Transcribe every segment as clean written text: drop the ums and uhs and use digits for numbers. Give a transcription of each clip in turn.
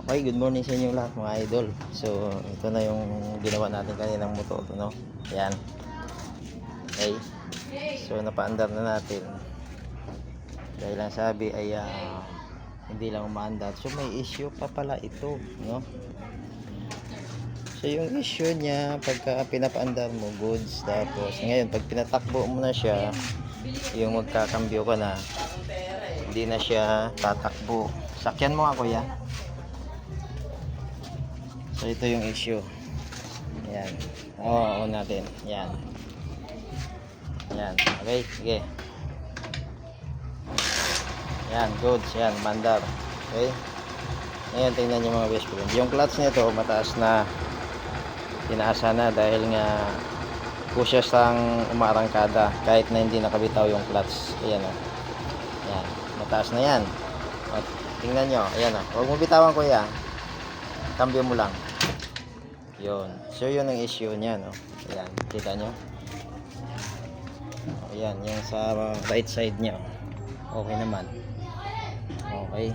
Okay, good morning sa inyo lahat mga idol. So, ito na yung ginawa natin kaninang motor, no? Ayan. Okay. So, napaandar na natin. Dahil lang sabi ay hindi lang umaandar. So, may issue pa pala ito, no? So, yung issue niya, pagka pinapaandar mo, goods. Tapos, ngayon, pag pinatakbo mo na siya, yung magkakambyo ka na, hindi na siya tatakbo. Sakyan mo nga, kuya. So ito yung issue. Ayan. Oo, natin. Ayan. Ayan. Okay, sige. Ayan, goods. Ayan, mandar. Okay. Ngayon, tingnan nyo mga best friend. Yung clutch nito, mataas na. Tinaasa na dahil nga kusyas ang umarangkada kahit na hindi nakabitaw yung clutch. Ayan o. Ayan. Mataas na yan. At tingnan nyo. Ayan o. Huwag mo bitawan, kuya. Cambio mo lang. Yun. So yun ang issue niya, no. Ayan, kita nyo. Ayan, yung sa right side niya. Okay naman. Okay.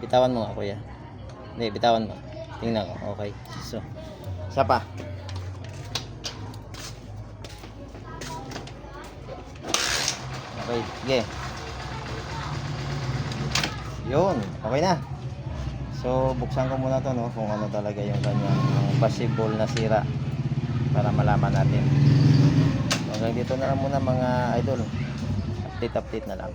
Bitawan mo nga, kuya. Hindi, bitawan mo. Tingnan ko. Okay. So, isa pa. Okay, sige. Yun, okay na. So, buksan ko muna to, no, kung ano talaga yung kanyang possible na sira para malaman natin. So, hanggang dito na lang muna mga idol. Update na lang.